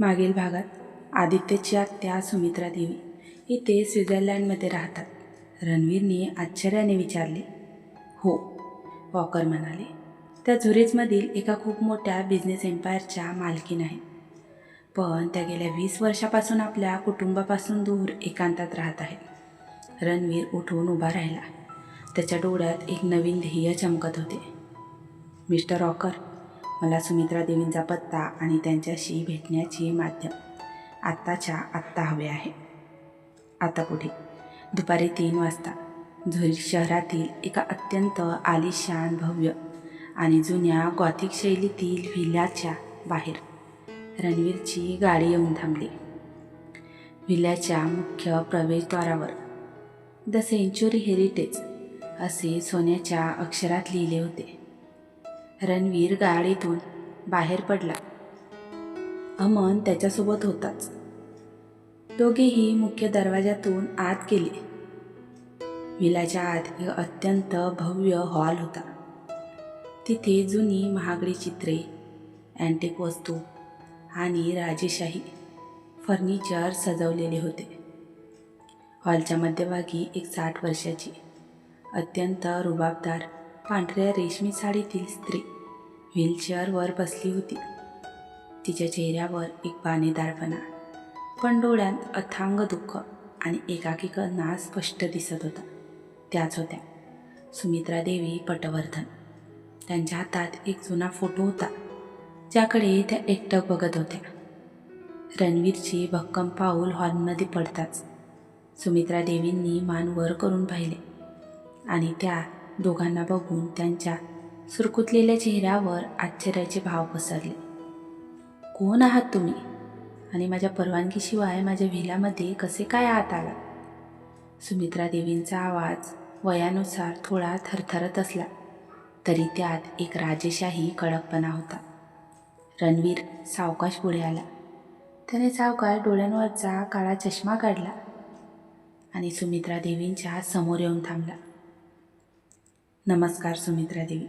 मागील भागात आदित्यच्या त्या सुमित्रा देवी इथे स्वित्झर्लंडमध्ये राहतात. रणवीरने आश्चर्याने विचारले. हो, वॉकर म्हणाले. त्या झुरिचमधील एका खूप मोठ्या बिझनेस एम्पायरच्या मालकीण आहेत. पण त्या गेल्या 20 वर्षापासून आपल्या कुटुंबापासून दूर एकांतात राहत आहेत. रणवीर उठून उभा राहिला. त्याच्या डोळ्यात एक नवीन ध्येय चमकत होते. मिस्टर वॉकर, मला सुमित्रा देवींचा पत्ता आणि त्यांच्याशी भेटण्याचे माध्यम आत्ताच्या आत्ता हवे आहे. आता पुढे दुपारी 3 वाजता झुरिच शहरातील एका अत्यंत आलिशान, भव्य आणि जुन्या गॉथिक शैलीतील व्हिलाच्या बाहेर रणवीरची गाडी येऊन थांबली. व्हिलाच्या मुख्य प्रवेशद्वारावर द सेंच्युरी हेरिटेज असे सोन्याच्या अक्षरात लिहिले होते. रणवीर गाडीतून बाहेर पडला. अमन त्याच्यासोबत होताच. दोघेही मुख्य दरवाजातून आत गेले. व्हिलाच्या आत एक अत्यंत भव्य हॉल होता. तिथे जुनी महागडी चित्रे, अँटिक वस्तू आणि राजेशाही फर्निचर सजवलेले होते. हॉलच्या मध्यभागी एक 60 वर्षाची अत्यंत रुबाबदार पांढऱ्या रेशमी साडीतील स्त्री व्हीलचेअरवर बसली होती. तिच्या चेहऱ्यावर एक बाणेदारपणा, पण डोळ्यात अथांग दुःख आणि एकाकीपणा स्पष्ट दिसत होता. त्याच होत्या सुमित्रा देवी पटवर्धन. त्यांच्या हातात एक जुना फोटो होता, ज्याकडे त्या एकटक बघत होत्या. रणवीरचे भक्कम पाऊल हॉलमध्ये पडताच सुमित्रा देवींनी मान वर करून पाहिले आणि त्या दोघांना बघून त्यांच्या सुरकुतलेल्या चेहऱ्यावर आश्चर्याचे भाव पसरले. कोण आहात तुम्ही? आणि माझ्या परवानगीशिवाय माझ्या व्हिलामध्ये कसे काय आत आला? सुमित्रा देवींचा आवाज वयानुसार थोडा थरथरत असला तरी त्यात एक राजेशाही कडकपणा होता. रणवीर सावकाश पुढे आला. त्याने सावकाश डोळ्यांवरचा काळा चष्मा काढला आणि सुमित्रा देवींच्या समोर येऊन थांबला. नमस्कार सुमित्रा देवी,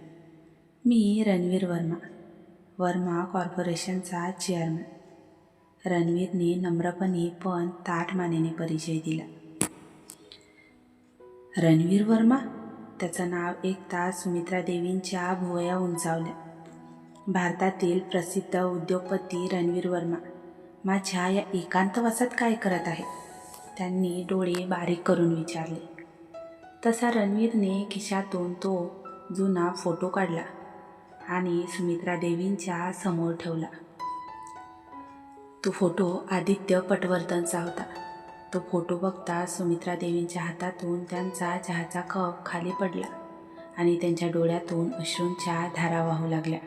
मी रणवीर वर्मा कॉर्पोरेशनचा चेअरमन. रणवीरने नम्रपणे पण ताठ मानेने परिचय दिला. रणवीर वर्मा? त्याचं नाव ऐकताच सुमित्रा देवींच्या भुवया उंचावल्या. भारतातील प्रसिद्ध उद्योगपती रणवीर वर्मा माझ्या या एकांतवासात काय करत आहे? त्यांनी डोळे बारीक करून विचारले. तसा रणवीरने खिशातून तो जुना फोटो काढला आणि सुमित्रा देवींच्या समोर ठेवला. तो फोटो आदित्य पटवर्धनचा होता. तो फोटो बघता सुमित्रा देवींच्या हातातून त्यांचा चहाचा कप खाली पडला आणि त्यांच्या डोळ्यातून अश्रूंच्या धारा वाहू लागल्या.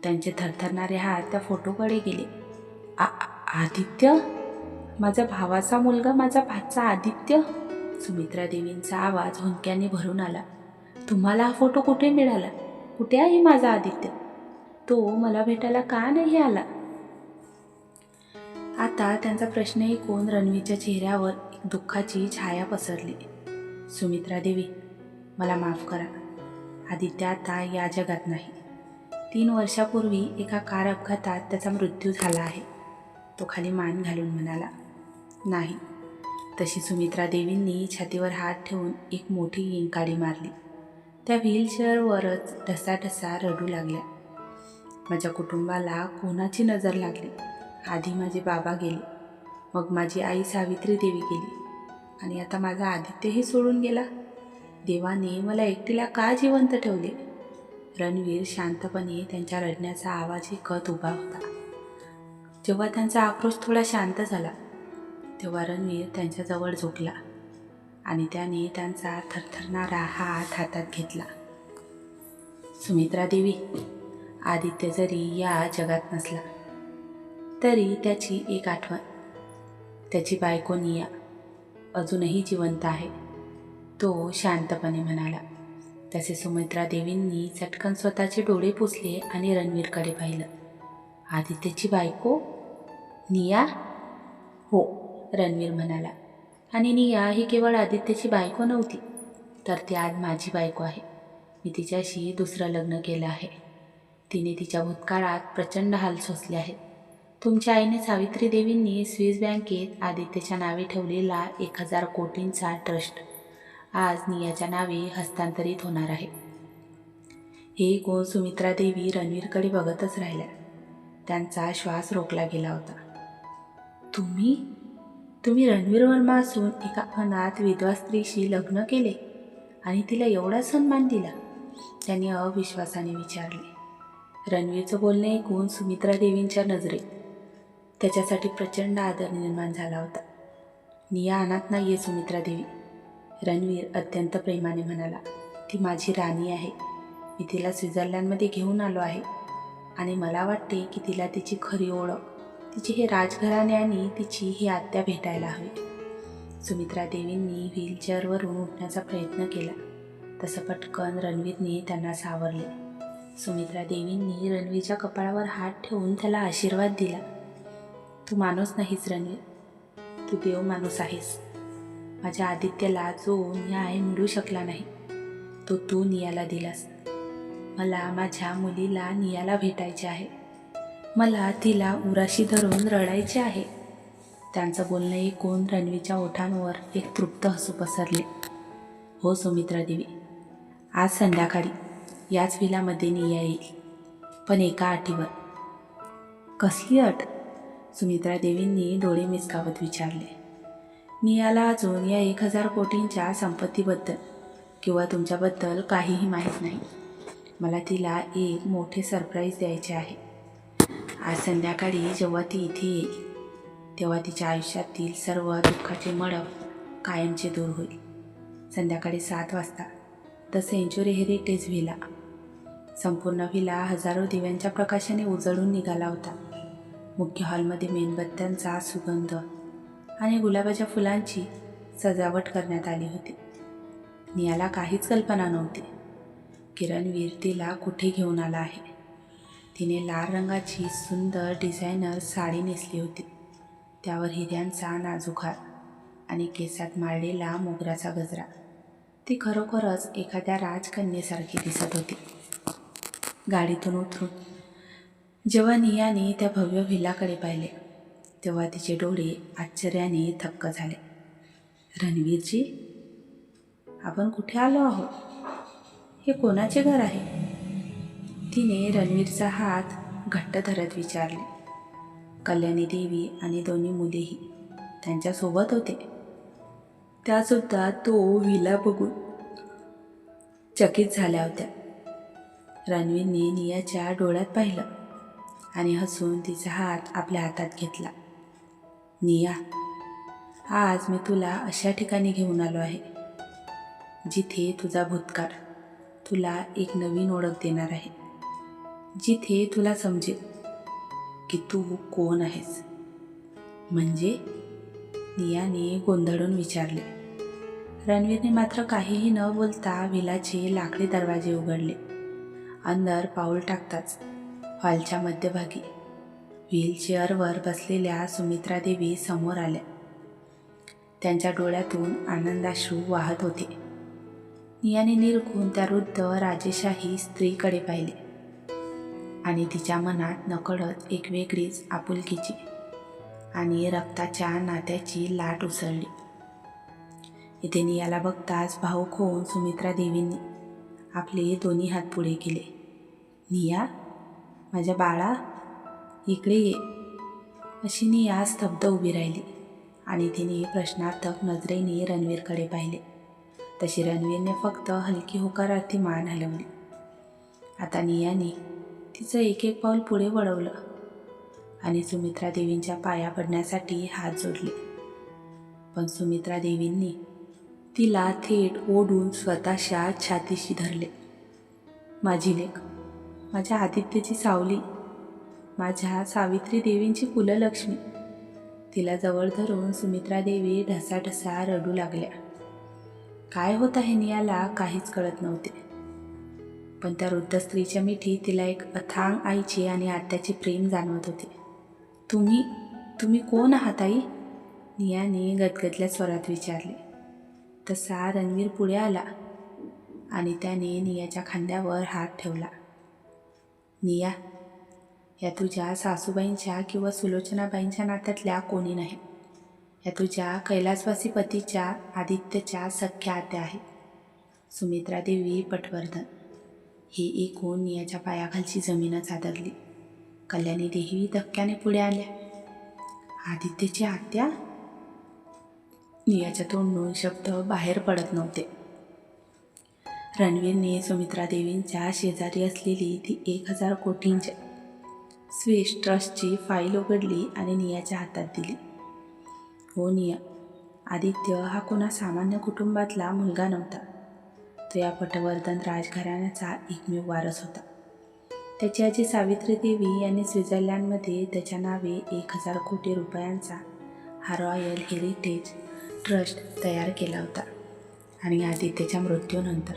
त्यांचे थरथरणारे हात त्या फोटोकडे गेले. आदित्य? माझ्या भावाचा मुलगा, माझा भाचा आदित्य? सुमित्रा देवींचा आवाज हुंदक्याने भरून आला. तुम्हाला हा फोटो कुठे मिळाला? कुठे आहे माझा आदित्य? तो मला भेटायला का नाही आला? आता त्यांचा प्रश्न ऐकून रणवीरच्या चेहऱ्यावर एक दुःखाची छाया पसरली. सुमित्रा देवी, मला माफ करा. आदित्य आता या जगात नाही. 3 वर्षापूर्वी एका कार अपघातात त्याचा मृत्यू झाला आहे. तो खाली मान घालून म्हणाला. नाही. तशी सुमित्रा देवींनी छातीवर हात ठेवून एक मोठी इंकाडी मारली. त्या व्हीलचेअरवरच ढसाढसा रडू लागल्या. माझ्या कुटुंबाला कोणाची नजर लागली? आधी माझे बाबा गेले, मग माझी आई सावित्री देवी गेली आणि आता माझा आदित्यही सोडून गेला. देवाने मला एकटीला का जिवंत ठेवले? रणवीर शांतपणे त्यांच्या रडण्याचा आवाज ऐकत उभा होता. जेव्हा त्यांचा आक्रोश थोडा शांत झाला तेव्हा रणवीर त्यांच्याजवळ झुकला आणि त्याने त्यांचा थरथरणारा हात हातात घेतला. सुमित्रा देवी, आदित्य जरी या जगात नसला तरी त्याची एक आठवण, त्याची बायको निया अजूनही जिवंत आहे, तो शांतपणे म्हणाला. तसे सुमित्रा देवींनी चटकन स्वतःचे डोळे पुसले आणि रणवीरकडे पाहिलं. आदित्यची बायको? निया? हो, रणवीर म्हणाला. आणि निया ही केवळ आदित्यची बायको नव्हती, तर ती आज माझी बायको आहे. मी तिच्याशी दुसरं लग्न केलं आहे. तिने तिच्या भूतकाळात प्रचंड हाल सोसले आहेत, तुमच्या आईने सावित्री देवींनी स्विस बँकेत आदित्यच्या नावे ठेवलेला 1000 कोटींचा ट्रस्ट आज नियाच्या नावे हस्तांतरित होणार आहे. हे ऐकून सुमित्रा देवी रणवीरकडे बघतच राहिल्या. त्यांचा श्वास रोखला गेला होता. तुम्ही रणवीर वर्मा असून एका अनाथ विधवा स्त्रीशी लग्न केले आणि तिला एवढा सन्मान दिला? त्यांनी अविश्वासाने विचारले. रणवीरचं बोलणे ऐकून सुमित्रा देवींच्या नजरेत त्याच्यासाठी प्रचंड आदर निर्माण झाला होता. निया अनाथ नाहीये सुमित्रा देवी, रणवीर अत्यंत प्रेमाने म्हणाला. ती माझी राणी आहे. मी तिला स्वित्झर्लंडमध्ये घेऊन आलो आहे आणि मला वाटते की तिला तिची खरी ओळख, तिचे हे राजघराणे आणि तिची ही आत्या भेटायला हवी. सुमित्रा देवींनी व्हीलचेअरवरून उठण्याचा प्रयत्न केला तसं पटकन रणवीरने त्यांना सावरले. सुमित्रा देवींनी रणवीरच्या कपाळावर हात ठेवून त्याला आशीर्वाद दिला. तू माणूस नाहीस रणवीर, तू देव माणूस आहेस. माझ्या आदित्यला जो न्याय मिळू शकला नाही तो तू नियाला दिलास. मला माझ्या मुलीला नियाला भेटायचे आहे. मला तिला उराशी धरून रडायचे आहे. त्यांचं बोलणं ऐकून रणवीरच्या ओठांवर एक तृप्त हसू पसरले. हो सुमित्रा देवी, आज संध्याकाळी याच विलामध्ये निया येईल, पण एका अटीवर. कसली अट? सुमित्रा देवींनी डोळे मिचकावत विचारले. नियाला अजून या 1000 कोटींच्या संपत्तीबद्दल किंवा तुमच्याबद्दल काहीही माहीत नाही. मला तिला एक मोठे सरप्राईज द्यायचे आहे. आज संध्याकाळी जेव्हा ती इथे येईल तेव्हा तिच्या आयुष्यातील सर्व दुःखाचे मडक कायमचे दूर होईल. संध्याकाळी 7 वाजता द सेंच्युरी हेरिटेज व्हिला. संपूर्ण व्हिला हजारो दिव्यांच्या प्रकाशाने उजळून निघाला होता. मुख्य हॉलमध्ये मेणबत्त्यांचा सुगंध आणि गुलाबाच्या फुलांची सजावट करण्यात आली होती. नियाला काहीच कल्पना नव्हती की रणवीर तिला कुठे घेऊन आला आहे. तिने लाल रंगाची सुंदर डिझायनर साडी नेसली होती. त्यावर हिऱ्यांचा नाजूक हार आणि केसात माळलेला मोगऱ्याचा गजरा. ती खरोखरच एखाद्या राजकन्येसारखी दिसत होती. गाडीतून उतरून जेव्हा नियाने त्या भव्य व्हिलाकडे पाहिले तेव्हा तिचे डोळे आश्चर्याने थक्क झाले. रणवीरजी, आपण कुठे आलो आहोत? हे कोणाचे घर आहे? तिने रणवीरचा हात घट्ट धरत विचारले. कल्याणी देवी आणि दोन्ही मुलेही त्यांच्यासोबत होते. त्यासुद्धा तो व्हिला बघून चकित झाल्या होत्या. रणवीरने नियाच्या डोळ्यात पाहिलं आणि हसून तिचा हात आपल्या हातात घेतला. निया, आज मी तुला अशा ठिकाणी घेऊन आलो आहे जिथे तुझा भूतकाळ तुला एक नवीन ओळख देणार आहे. जिथे तुला समजेल की तू कोण आहेस. म्हणजे? नियाने गोंधळून विचारले. रणवीरने मात्र काहीही न बोलता व्हिलाचे लाकडी दरवाजे उघडले. अंदर पाऊल टाकताच हॉलच्या मध्यभागी व्हीलचेअरवर बसलेल्या सुमित्रा देवी समोर आल्या. त्यांच्या डोळ्यातून आनंदाश्रू वाहत होते. नियाने निरखून त्या वृद्ध राजेशाही स्त्रीकडे पाहिले आणि तिच्या मनात नकळत एक वेगळीच आपुलकीची आणि रक्ताच्या नात्याची लाट उसळली. इथे नियाला बघताच भावुक होऊन सुमित्रा देवींनी आपले दोन्ही हात पुढे केले. निया, माझ्या बाळा, इकडे ये. अशी निया स्तब्ध उभी राहिली आणि तिने प्रश्नार्थक नजरेने रणवीरकडे पाहिले. तशी रणवीरने फक्त हलकी होकारार्थी मान हलवली. आता नियाने तिचं एक एक पाऊल पुढे वळवलं आणि सुमित्रा देवींच्या पाया पडण्यासाठी हात जोडले. पण सुमित्रा देवींनी तिला थेट ओढून स्वतःच्या छातीशी धरले. माझी लेक, माझ्या आदित्यची सावली, माझ्या सावित्री देवींची कुललक्ष्मी. तिला जवळ धरून सुमित्रा देवी ढसाढसा रडू लागल्या. काय होत आहे नियाला काहीच कळत नव्हते. पण त्या वृद्ध स्त्रीच्या मिठीत तिला एक अथांग आईचे आणि आत्याचे प्रेम जाणवत होते. तुम्ही कोण आहात आई? नियाने गदगदल्या स्वरात विचारले. तसा रणवीर पुढे आला आणि त्याने नियाच्या खांद्यावर हात ठेवला. निया, या तुझ्या सासूबाईंच्या किंवा सुलोचनाबाईंच्या नात्यातल्या कोणी नाही. या तुझ्या कैलासवासी पतीच्या आदित्यच्या सख्या आत्या आहेत, सुमित्रा देवी पटवर्धन. ही ऐकून नियाच्या पायाखालची जमीनच आदरली. कल्याणी देवी धक्क्याने पुढे आल्या. आदित्यची आत्या? नियाच्या तोंडून शब्द बाहेर पडत नव्हते. रणवीरने सुमित्रा देवींच्या शेजारी असलेली ती 1000 कोटींच्या स्विस ट्रस्टची फाईल उघडली आणि नियाच्या हातात दिली. हो निया, आदित्य हा कोणा सामान्य कुटुंबातला मुलगा नव्हता. तो या पटवर्धन राजघराण्याचा एकमेव वारस होता. त्याची आजी सावित्री देवी यांनी स्वित्झर्लंडमध्ये त्याच्या नावे 1000 कोटी रुपयांचा हा रॉयल हेरिटेज ट्रस्ट तयार केला होता. आणि आदित्यच्या मृत्यूनंतर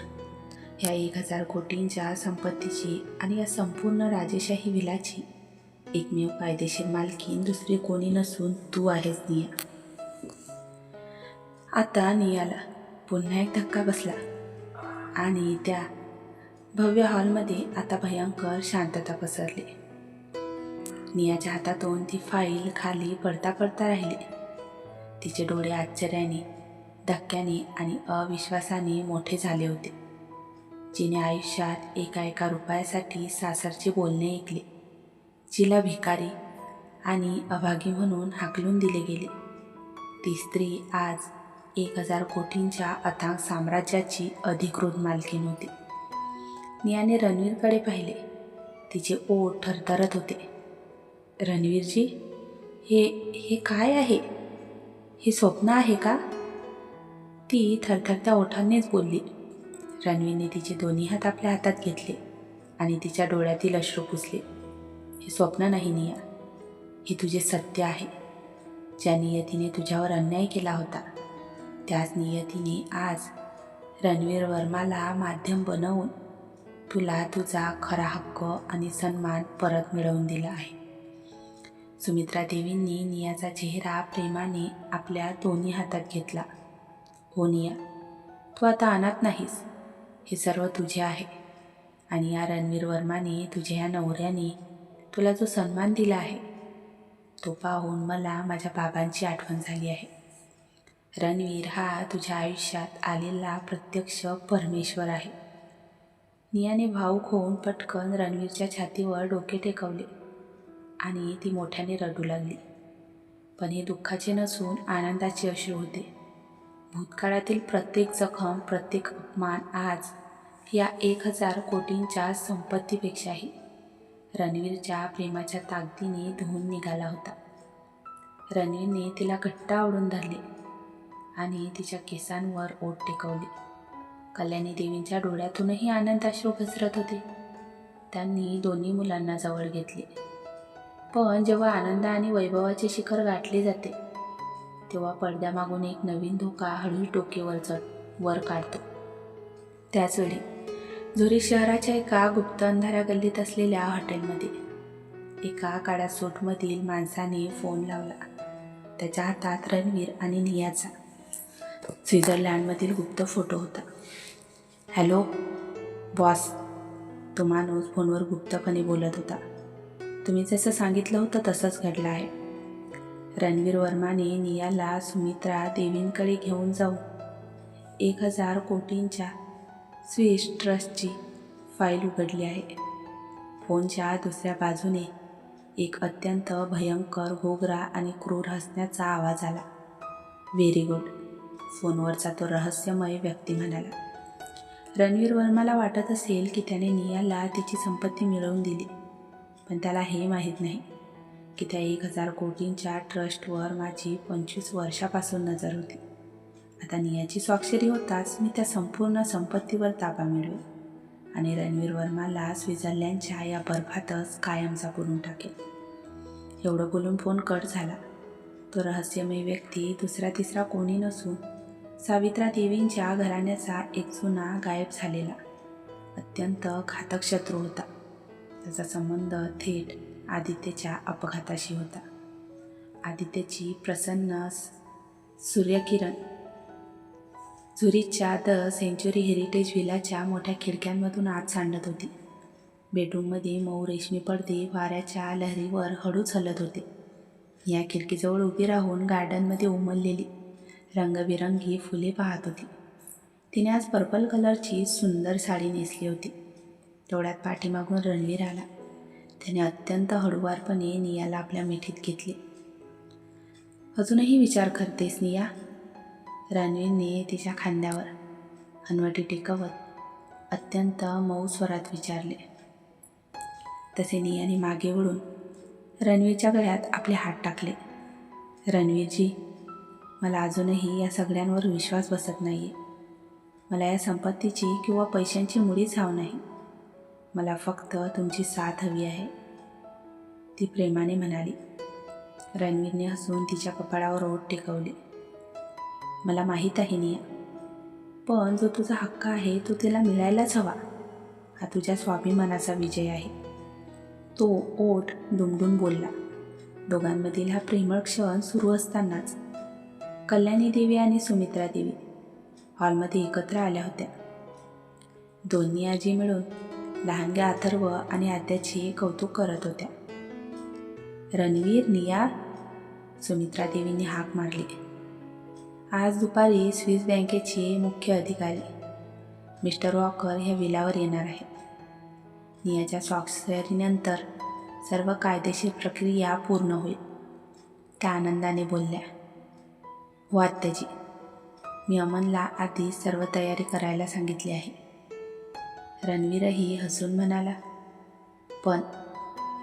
ह्या 1000 कोटींच्या संपत्तीची आणि या संपूर्ण राजेशाही विलाची एकमेव कायदेशीर मालकीण दुसरी कोणी नसून तू आहेस निया. आता नियाला पुन्हा एक धक्का बसला आणि त्या भव्य हॉलमध्ये आता भयंकर शांतता पसरली. नियाच्या हातातून ती फाईल खाली पडता पडता राहिली. तिचे डोळे आश्चर्याने, धक्क्याने आणि अविश्वासाने मोठे झाले होते. जिने आयुष्यात एका रुपयासाठी सासरचे बोलणे ऐकले, जिला भिकारी आणि अभागी म्हणून हाकलून दिले गेले, ती स्त्री आज 1000 कोटींच्या अथांग साम्राज्याची अधिकृत मालकीण होती. नियाने रणवीरकडे पाहिले. तिचे ओठ थरथरत होते. रणवीरजी, हे काय आहे? हे स्वप्न आहे का? ती थरथरत्या ओठांनीच बोलली. रणवीरने तिचे दोन्ही हात आपल्या हातात घेतले आणि तिच्या डोळ्यातील अश्रू पुसले. हे स्वप्न नाही निया, हे तुझे सत्य आहे. ज्या नियतीने तुझ्यावर अन्याय केला होता, त्याच नियतीने आज रणवीर वर्माला माध्यम बनवून तुला तुझा खरा हक्क आणि सन्मान परत मिळवून दिला आहे. सुमित्रा देवींनी नियाचा चेहरा प्रेमाने आपल्या दोन्ही हातात घेतला. हो निया, तू आता अनाथ नाहीस. हे सर्व तुझे आहे. आणि या रणवीर वर्माने, तुझ्या या नवऱ्याने तुला जो सन्मान दिला आहे, तो पाहून मला माझ्या बाबांची आठवण झाली आहे. रणवीर हा तुझ्या आयुष्यात आलेला प्रत्यक्ष परमेश्वर आहे. नियाने भावूक होऊन पटकन रणवीरच्या छातीवर डोके टेकवले आणि ती मोठ्याने रडू लागली. पण हे दुःखाचे नसून आनंदाचे अश्रू होते. भूतकाळातील प्रत्येक जखम, प्रत्येक अपमान आज या 1000 कोटींच्या संपत्तीपेक्षाही रणवीरच्या प्रेमाच्या ताकदीने धुवून निघाला होता. रणवीरने तिला घट्ट आवळून धरले आणि तिच्या केसांवर ओठ टेकवले. कल्याणी देवींच्या डोळ्यातूनही आनंदाश्रू घसरत होते. त्यांनी दोन्ही मुलांना जवळ घेतले. पण जेव्हा आनंद आणि वैभवाचे शिखर गाठले जाते, तेव्हा पडद्यामागून एक नवीन धोका हळूच डोकेवर वर काढतो. त्याचवेळी झुरिच शहराच्या एका गुप्त अंधाऱ्या गल्लीत असलेल्या हॉटेलमध्ये एका काळ्या सूटमधील माणसाने फोन लावला. त्याच्या हातात रणवीर आणि नियाचा स्वित्झर्लंडमधील गुप्त फोटो होता. हॅलो बॉस, तो माणूस फोनवर गुप्तपणे बोलत होता. तुम्ही जसं सांगितलं होतं तसंच घडलं आहे. रणवीर वर्माने नियाला सुमित्रा देवींकडे घेऊन जाऊन 1000 कोटींच्या स्विस ट्रस्टची फाईल उघडली आहे. फोनच्या दुसऱ्या बाजूने एक अत्यंत भयंकर, घोगरा आणि क्रूर हसण्याचा आवाज आला. व्हेरी गुड, फोनवरचा तो रहस्यमय व्यक्ती म्हणाला. रणवीर वर्माला वाटत असेल की त्याने नियाला तिची संपत्ती मिळवून दिली, पण त्याला हे माहीत नाही की त्या 1000 कोटींच्या ट्रस्टवर माझी 25 वर्षापासून नजर होती. आता नियाची स्वाक्षरी होताच मी त्या संपूर्ण संपत्तीवर ताबा मिळवेन आणि रणवीर वर्माला स्वित्झर्लंडच्या या बर्फातच कायमचा करून टाकेल. एवढं बोलून फोन कट झाला. तो रहस्यमय व्यक्ती दुसरा तिसरा कोणी नसून सावित्रा देवींच्या घराण्याचा एक जुना, गायब झालेला, अत्यंत घातक शत्रू होता. त्याचा संबंध थेट आदित्यच्या अपघाताशी होता. आदित्यची प्रसन्न सूर्यकिरण झुरिचच्या द सेंच्युरी हेरिटेज व्हिलाच्या मोठ्या खिडक्यांमधून आत सांडत होती. बेडरूममध्ये मऊ रेशमी पडदे वाऱ्याच्या लहरीवर हळूच हलत होते. या खिडकीजवळ उभी राहून गार्डनमध्ये उमललेली रंगबिरंगी फुले पाहत होती. तिने आज पर्पल कलरची सुंदर साडी नेसली होती. तेवढ्यात पाठीमागून रणवीर आला. त्याने अत्यंत हळूवारपणे नियाला आपल्या मिठीत घेतले. अजूनही विचार करतेस निया? रणवीरने तिच्या खांद्यावर हनवटी टेकवत अत्यंत मऊ स्वरात विचारले. तसे नियाने मागे वळून रणवीरच्या गळ्यात आपले हात टाकले. रणवीरजी, मला अजूनही या सगळ्यांवर विश्वास बसत नाही आहे. मला या संपत्तीची किंवा पैशांची मुळीच हवी नाही. मला फक्त तुमची साथ हवी आहे, ती प्रेमाने म्हणाली. रणवीरने हसून तिच्या कपाळावर ओठ टेकवले. मला माहीत आहे निया, पण जो तुझा हक्क आहे तो तिला मिळायलाच हवा. हा तुझ्या स्वाभिमानाचा विजय आहे. तो ओठ दुमडून बोलला. दोघांमधील हा प्रेमळ क्षण सुरू असतानाच कल्याणी देवी आणि सुमित्रा देवी हॉलमध्ये एकत्र आल्या होत्या. दोन्ही आजी मिळून लहानग्या अथर्व आणि आत्याचे कौतुक करत होत्या. रणवीर, निया, सुमित्रा देवींनी हाक मारली. आज दुपारी स्विस बँकेचे मुख्य अधिकारी मिस्टर वॉकर ह्या विलावर येणार आहे. नियाच्या स्वाक्षरीनंतर सर्व कायदेशीर प्रक्रिया पूर्ण होईल, त्या आनंदाने बोलल्या. हो आत्याजी, मी अमनला आधी सर्व तयारी करायला सांगितली आहे. रणवीरही हसून म्हणाला. पण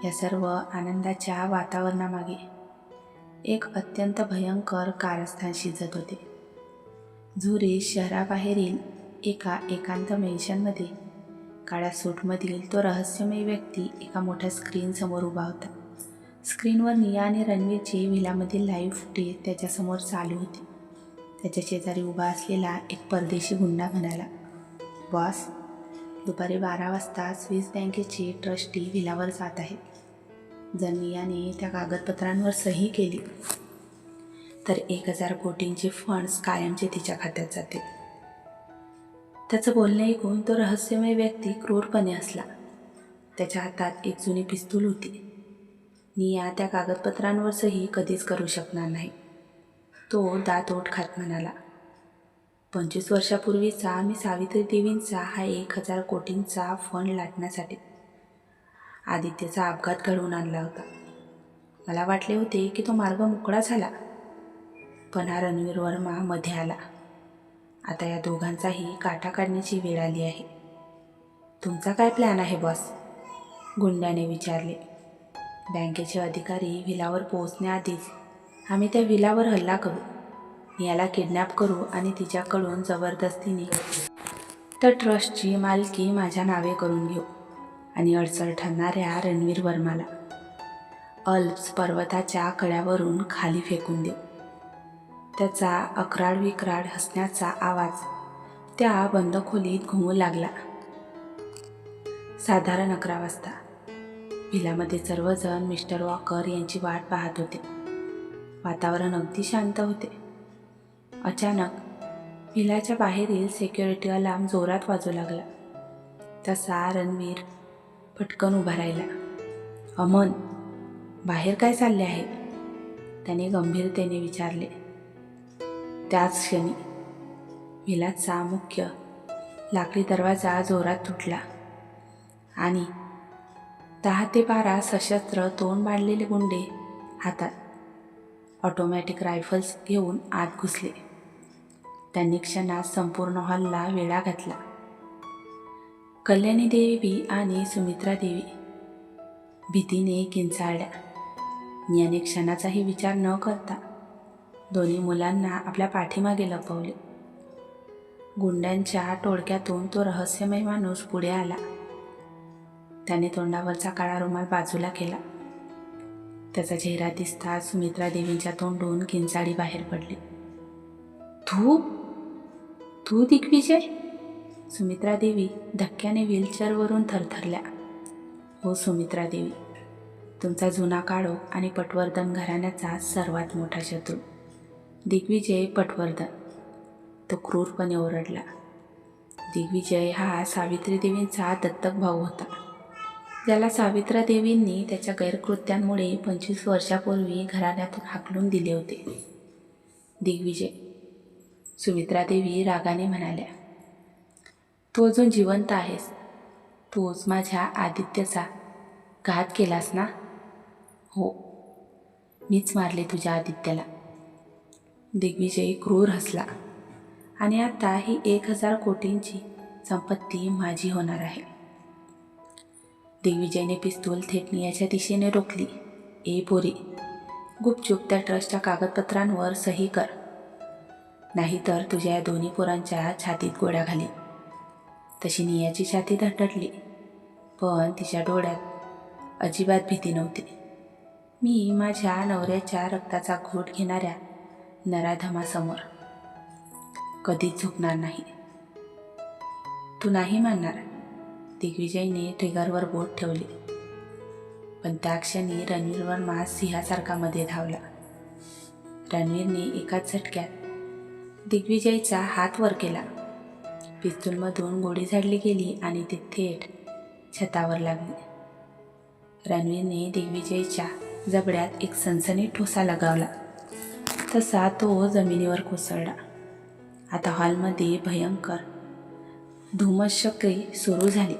या सर्व आनंदाच्या वातावरणामागे एक अत्यंत भयंकर कारस्थान शिजत होते. झुरिच शहराबाहेरील एका एकांत मेन्शनमध्ये काळ्या सूटमधील तो रहस्यमय व्यक्ती एका मोठ्या स्क्रीनसमोर उभा होता. स्क्रीनवर निया आणि रणवीरची व्हिलामधील लाईव्ह फुटेज त्याच्यासमोर चालू होती. त्याच्या शेजारी उभा असलेला एक परदेशी गुंडा म्हणाला, बॉस, दुपारी 12 वाजता स्विस बँकेचे ट्रस्टी व्हिलावर जात आहेत. जर नियाने त्या कागदपत्रांवर सही केली तर 1000 कोटींचे फंड्स कायमचे तिच्या खात्यात जातील. त्याचं बोलणे ऐकून तो रहस्यमय व्यक्ती क्रूरपणे हसला. त्याच्या हातात एक जुनी पिस्तूल होती. निया त्या कागदपत्रांवर सही कधीच करू शकणार नाही. तो दात ओठ खात म्हणाला, 25 वर्षापूर्वीचा मी सावित्री देवींचा हा 1000 कोटींचा फंड लाटण्यासाठी आदित्यचा अपघात घडवून आणला होता. मला वाटले होते की तो मार्ग मोकळा झाला, पण हा रणवीर वर्मा मध्ये आला. आता या दोघांचाही काटा काढण्याची वेळ आली आहे. तुमचा काय प्लॅन आहे बॉस? गुंड्याने विचारले. बँकेचे अधिकारी व्हिलावर पोहोचण्याआधीच आम्ही त्या व्हिलावर हल्ला करू, याला किडनॅप करू आणि तिच्याकडून जबरदस्तीने तर ट्रस्टची मालकी माझ्या नावे करून घेऊ आणि अडचण ठरणाऱ्या रणवीर वर्माला अल्प्स पर्वताच्या कड्यावरून खाली फेकून देऊ. त्याचा अक्राळ विक्राळ हसण्याचा आवाज त्या बंद खोलीत घुमू लागला. साधारण 11 वाजता व्हिलामध्ये सर्वजण मिस्टर वॉकर यांची वाट पाहत होते. वातावरण अगदी शांत होते. अचानक व्हिलाच्या बाहेरील सिक्युरिटी अलार्म जोरात वाजू लागला. तसा रणवीर पटकन उभा राहिला. अमन, बाहेर काय चालले आहे? त्याने गंभीरतेने विचारले. त्याच क्षणी व्हिलाचा मुख्य लाकडी दरवाजा जोरात तुटला आणि 10 ते 12 सशस्त्र तोंड बांधलेले गुंडे हातात ऑटोमॅटिक रायफल्स घेऊन आत घुसले. त्यांनी क्षणात संपूर्ण हॉलला वेढा घातला. कल्याणी देवी आणि सुमित्रा देवी भीतीने किंचाळल्या. नियाने क्षणाचाही विचार न करता दोन्ही मुलांना आपल्या पाठीमागे लपवले. गुंड्यांच्या टोळक्यातून तो रहस्यमय माणूस पुढे आला. त्याने तोंडावरचा काळा रुमाल बाजूला केला. त्याचा चेहरा दिसताच सुमित्रा देवींच्या तोंडून किंचाळी बाहेर पडली. तू दिग्विजय? सुमित्रा देवी धक्क्याने व्हीलचेअरवरून थरथरल्या. हो सुमित्रा देवी, तुमचा जुना काळोख आणि पटवर्धन घराण्याचा सर्वात मोठा शत्रू दिग्विजय पटवर्धन, तो क्रूरपणे ओरडला. दिग्विजय हा सावित्री देवींचा दत्तक भाऊ होता. ज्याला सावित्रा देवींनी त्याच्या गैरकृत्यांमुळे 25 वर्षापूर्वी घराण्यातून हाकलून दिले होते. दिग्विजय. सुमित्रा देवी रागाने म्हणाल्या, तू अजून जिवंत आहेस. तूच माझ्या आदित्यचा घात केलास ना? हो, मीच मारले तुझ्या आदित्याला. दिग्विजय क्रूर हसला. आणि आता ही 1000 कोटींची संपत्ती माझी होणार आहे. दिग्विजयने पिस्तूल थेट नियाच्या दिशेने रोखली. ए पोरी, गुपचूप त्या ट्रस्टच्या कागदपत्रांवर सही कर, नाहीतर तुझ्या या दोन्ही पोरांच्या छातीत गोळ्या घालीन. तशी नियाची छाती धडधडली, पण तिच्या डोळ्यात अजिबात भीती नव्हती. मी माझ्या नवऱ्याच्या रक्ताचा घोट घेणाऱ्या नराधमासमोर कधीच झुकणार नाही. तू नाही मानणार. दिग्विजयने ट्रिगरवर बोट ठेवले, पण त्या क्षणी रणवीर वर्मा सिंहासारखा मध्ये धावला. रणवीरने एकाच झटक्यात दिग्विजयचा हात वर केला. पिस्तूलमधून गोळी झाडली गेली आणि ती थेट छतावर लागली. रणवीरने दिग्विजयच्या जबड्यात एक सनसनीत ठोसा लगावला. तसा तो जमिनीवर कोसळला. आता हॉलमध्ये भयंकर धुमश्चक्री सुरू झाली.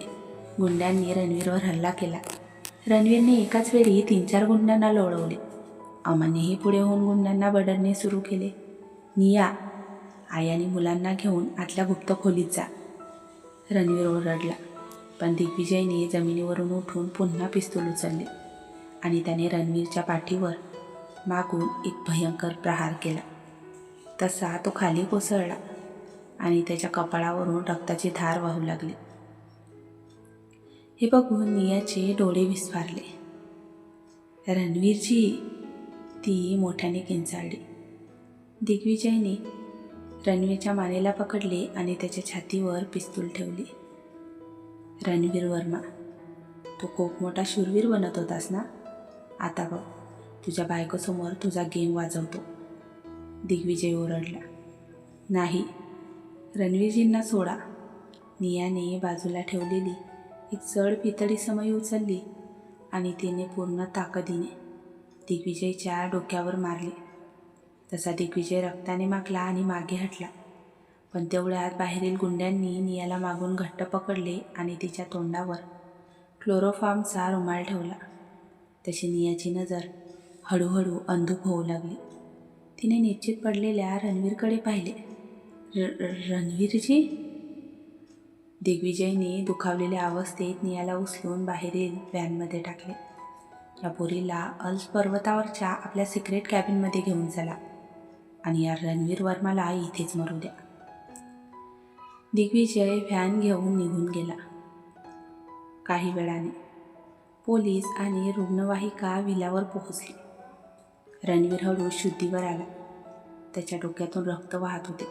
गुंड्यांनी रणवीरवर हल्ला केला. रणवीरने एकाच वेळी 3-4 गुंडांना लोळवले. अमननेही पुढे होऊन गुंडांना बडरणे सुरू केले. निया, आई आणि मुलांना घेऊन आतल्या गुप्त खोलीत जा. रणवीर ओरडला, पण दिग्विजयने जमिनीवरून उठून पुन्हा पिस्तूल उचलले आणि त्याने रणवीरच्या पाठीवर मागून एक भयंकर प्रहार केला. तसा तो खाली कोसळला आणि त्याच्या कपाळावरून रक्ताची धार वाहू लागली. हे बघून नियाचे डोळे विस्फारले. रणवीरजी, ती मोठ्याने किंचाळली. दिग्विजयने रणवीरच्या मानेला पकडले आणि त्याच्या छातीवर पिस्तूल ठेवले. रणवीर वर्मा, तू खूप मोठा शूरवीर बनत होतास ना? आता बघ, तुझ्या बायकोसमोर तुझा गेम वाजवतो. दिग्विजय ओरडला. नाही, रणवीरजींना सोडा. नियाने बाजूला ठेवलेली एक जड पितळी समई उचलली आणि तिने पूर्ण ताकदीने दिग्विजयच्या डोक्यावर मारली. तसा दिग्विजय रक्ताने माखला आणि मागे हटला, पण तेवढ्यात बाहेरील गुंड्यांनी नियाला मागून घट्ट पकडले आणि तिच्या तोंडावर क्लोरोफॉर्मचा रुमाल ठेवला. तशी नियाची नजर हळूहळू अंधुक होऊ लागली. तिने निश्चित पडलेल्या रणवीरकडे पाहिले. रणवीरजी? दिग्विजयने दुखावलेल्या अवस्थेत नियाला उचलून बाहेरील व्हॅनमध्ये टाकले. या पोरीला अल्स पर्वतावरच्या आपल्या सिक्रेट कॅबिनमध्ये घेऊन चला आणि या रणवीर वर्माला इथेच मरू द्या. दिग्विजय व्हॅन घेऊन निघून गेला. काही वेळाने पोलीस आणि रुग्णवाहिका विलावर पोहोचली. रणवीर हळू शुद्धीवर आला. त्याच्या डोक्यातून रक्त वाहत होते,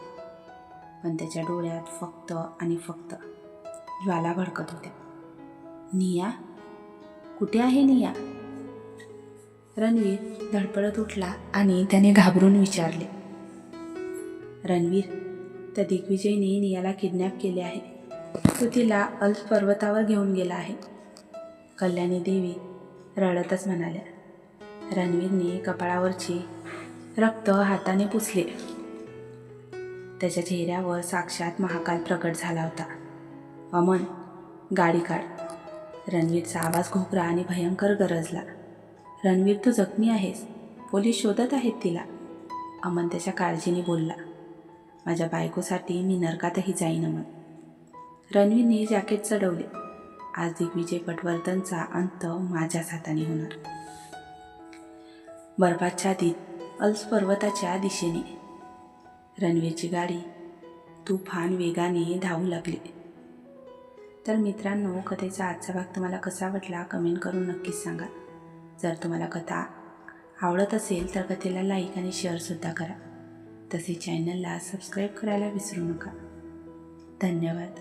पण त्याच्या डोळ्यात फक्त आणि फक्त ज्वाला भडकत होत्या. निया? कुठे आहे निया? रणवीर धडपडत उठला आणि त्याने घाबरून विचारले. रणवीर, त्या दिग्विजयने नियाला किडनॅप केले आहे. तो तिला अल्स पर्वतावर घेऊन गेला आहे. कल्याणी देवी रडतच म्हणाल्या. रणवीरने कपाळावरचे रक्त हाताने पुसले. त्याच्या चेहऱ्यावर साक्षात महाकाल प्रकट झाला होता. अमन, गाडी काढ. रणवीरचा आवाज घोकरा आणि भयंकर गरजला. रणवीर, तू जखमी आहेस. पोलीस शोधत आहेत तिला. अमन त्याच्या काळजीने बोलला. माझ्या बायकोसाठी मी नरकातही जाईन अमन. रणवीरने जॅकेट चढवले. आज दिग्विजय पटवर्धनचा अंत माझ्याच हाताने होणार. बर्फाच्छादित अल्स पर्वताच्या दिशेने रणवीरची गाडी तुफान वेगाने धावू लागली. तर मित्रांनो, कथेचा आजचा भाग तुम्हाला कसा वाटला कमेंट करून नक्कीच सांगा. जर तुम्हाला कथा आवडत असेल तर कथेला लाईक आणि शेअरसुद्धा करा. तसेच चॅनलला सबस्क्राईब करायला विसरू नका. धन्यवाद.